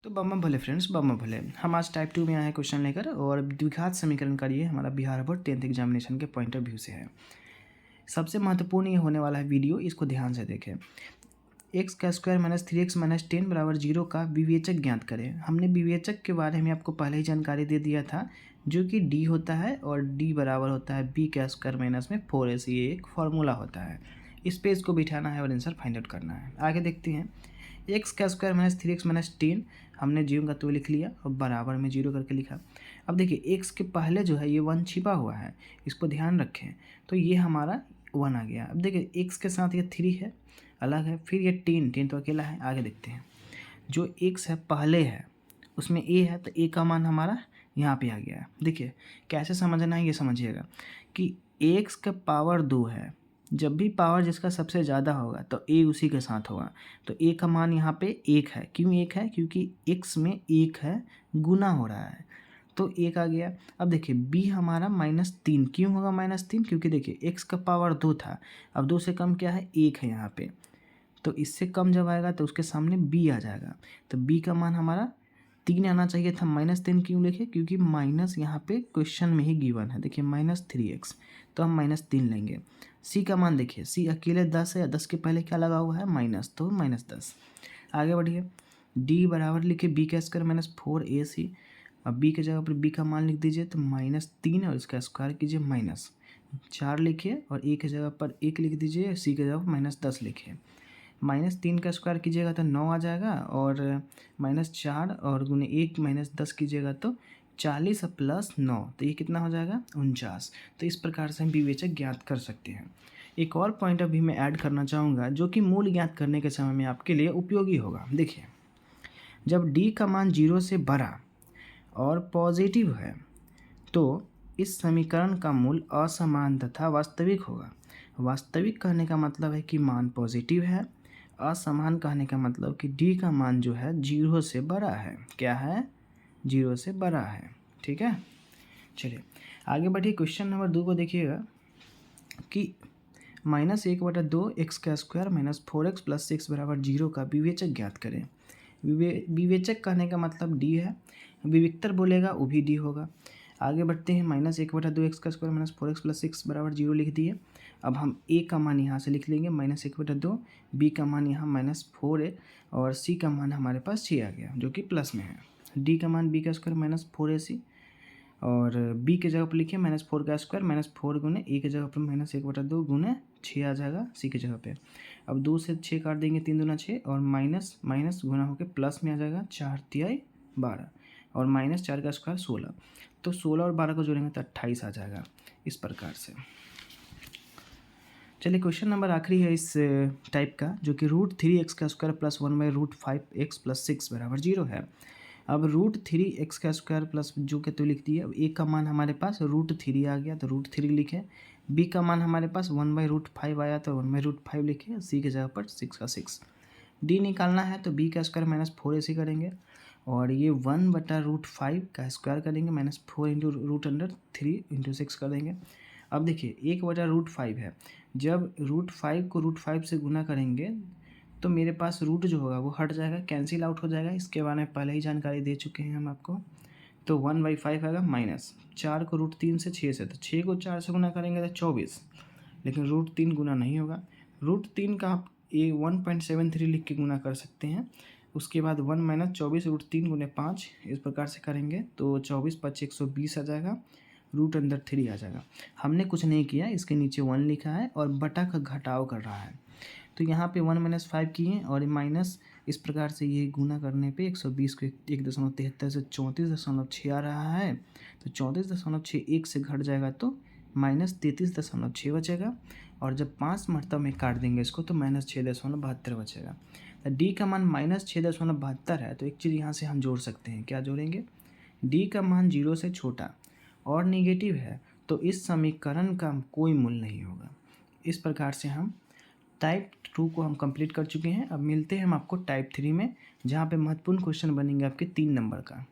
तो बम्मा भले फ्रेंड्स, बम्मा भले। हम आज टाइप 2 में आए हैं क्वेश्चन लेकर, और द्विघात समीकरण का ये हमारा बिहार बोर्ड 10th एग्जामिनेशन के पॉइंट ऑफ व्यू से है। सबसे महत्वपूर्ण ये होने वाला है वीडियो, इसको ध्यान से देखें। एक्स का स्क्वायर माइनस 3x माइनस 10 बराबर 0 का विवेचक ज्ञात करें। हमने विवेचक के बारे में आपको पहले ही जानकारी दे दिया था, जो कि d होता है और d बराबर होता है b का स्क्वायर माइनस में 4ac। ये एक फॉर्मूला होता है, इस पे इसको बिठाना है और आंसर फाइंड आउट करना है। आगे देखते हैं। एक्स का स्क्वायर माइनस 3x माइनस 10 हमने जीरो का तो लिख लिया और बराबर में 0 करके लिखा। अब देखिए एक्स के पहले जो है ये 1 छिपा हुआ है, इसको ध्यान रखें। तो ये हमारा 1 आ गया। अब देखिए एक्स के साथ ये 3 है, अलग है, फिर ये 10 तो अकेला है। आगे देखते हैं। जो एक्स है पहले है उसमें ए है, तो ए का मान हमारा यहाँ पे आ गया है। देखिए कैसे समझना है, ये समझिएगा कि एक्स का पावर 2 है। जब भी पावर जिसका सबसे ज़्यादा होगा तो ए उसी के साथ होगा। तो ए का मान यहाँ पे 1 है। क्यों 1 है? क्योंकि एक्स में 1 है, गुना हो रहा है, तो 1 आ गया। अब देखिए बी हमारा -3। क्यों होगा -3? क्योंकि देखिए एक्स का पावर 2 था, अब 2 से कम क्या है? 1 है यहाँ पे, तो इससे कम जब आएगा तो उसके सामने बी आ जाएगा। तो बी का मान हमारा 3 आना चाहिए था, -3 क्यों लिखे? क्योंकि माइनस यहाँ पे क्वेश्चन में ही गिवन है। देखिए -3x, तो हम -3 लेंगे। सी का मान देखिए, सी अकेले 10 है, 10 के पहले क्या लगा हुआ है? माइनस, तो -10। आगे बढ़िए। डी बराबर लिखिए बी का स्क्वायर माइनस 4ac। अब बी के जगह पर बी का मान लिख दीजिए, तो -3 और इसका स्क्वायर कीजिए -4 लिखिए, और ए की जगह पर 1 लिख दीजिए, सी की जगह पर -10 लिखिए। -3 का स्क्वायर कीजिएगा तो 9 आ जाएगा, और -4 और गुने 1 -10 कीजिएगा तो 40 प्लस 9, तो ये कितना हो जाएगा? 49। तो इस प्रकार से हम विवेचक ज्ञात कर सकते हैं। एक और पॉइंट अभी मैं ऐड करना चाहूँगा, जो कि मूल ज्ञात करने के समय में आपके लिए उपयोगी होगा। देखिए जब d का मान 0 से बड़ा और पॉजिटिव है तो इस समीकरण का मूल असमान तथा वास्तविक होगा। वास्तविक कहने का मतलब है कि मान पॉजिटिव है, असमान कहने का मतलब कि d का मान जो है 0 से बड़ा है। क्या है? 0 से बड़ा है। ठीक है, चलिए आगे बढ़िए। क्वेश्चन नंबर 2 को देखिएगा कि -1/2 एक्स का स्क्वायर माइनस 4x प्लस 6 बराबर 0 का विवेचक ज्ञात करें। विवेचक कहने का मतलब d है, विविक्तर बोलेगा वो भी d होगा। आगे बढ़ते हैं। -1/2 एक्स का स्क्वायर माइनस 4x प्लस 6 बराबर 0 लिख दिए। अब हम a का मान यहाँ से लिख लेंगे -1/2, b का मान यहाँ -4 है, और c का मान हमारे पास 6 आ गया, जो कि प्लस में है। d का मान b का स्क्वायर -4ac, और b के जगह पर लिखिए -4 का स्क्वायर -4 गुने a के जगह पर -1/2 गुने 6 आ जाएगा c के जगह पे। अब 2 से 6 काट देंगे, 3 दूना 6, और माइनस माइनस गुना होकर प्लस में आ जाएगा, 4 तिहाई 12, और -4 का स्क्वायर 16। तो 16 और 12 को जोड़ेंगे तो 28 आ जाएगा, इस प्रकार से। चलिए क्वेश्चन नंबर आखिरी है इस टाइप का, जो कि √3x का स्क्वायर प्लस 1/√5x प्लस 6 बराबर 0 है। अब √3x का स्क्वायर प्लस जो के तो लिख दिए। अब a का मान हमारे पास √3 आ गया, तो √3 लिखे। b का मान हमारे पास 1/√5 आया, तो 1/√5 लिखे। c की जगह पर 6 का 6। d निकालना है तो b का स्क्वायर -4ac करेंगे, और ये 1/√5 का स्क्वायर करेंगे, -4 इंटू √3 इंटू 6 कर देंगे। अब देखिए 1/√5 है, जब √5 को √5 से गुना करेंगे तो मेरे पास रूट जो होगा वो हट जाएगा, कैंसिल आउट हो जाएगा। इसके बारे में पहले ही जानकारी दे चुके हैं हम आपको। तो 1/5 आएगा, -4 को √3 से 6 से, तो 6 को 4 से गुना करेंगे तो 24, लेकिन √3 गुना नहीं होगा। √3 का आप 1.73 लिख के गुना कर सकते हैं। उसके बाद 1 - 24 √3 गुने 5, इस प्रकार से करेंगे तो 24 × 5 = 120 आ जाएगा, रूट अंदर 3 आ जाएगा। हमने कुछ नहीं किया, इसके नीचे 1 लिखा है और बटा का घटाव कर रहा है। तो यहाँ पे 1 - 5 किए, और माइनस इस प्रकार से ये गुना करने पे 120 को 1.73 से 34.6 आ रहा है। तो 34.6 1 से घट जाएगा तो -33.6 बचेगा, और जब 5 मरतबा में काट देंगे इसको तो -6.72 बचेगा। तो डी का मान -6.72 है, तो एक चीज़ यहाँ से हम जोड़ सकते हैं। क्या जोड़ेंगे? डी का मान 0 से छोटा और नेगेटिव है, तो इस समीकरण का कोई मूल नहीं होगा। इस प्रकार से हम टाइप 2 को हम कंप्लीट कर चुके हैं। अब मिलते हैं हम आपको टाइप 3 में, जहाँ पे महत्वपूर्ण क्वेश्चन बनेंगे आपके 3 नंबर का।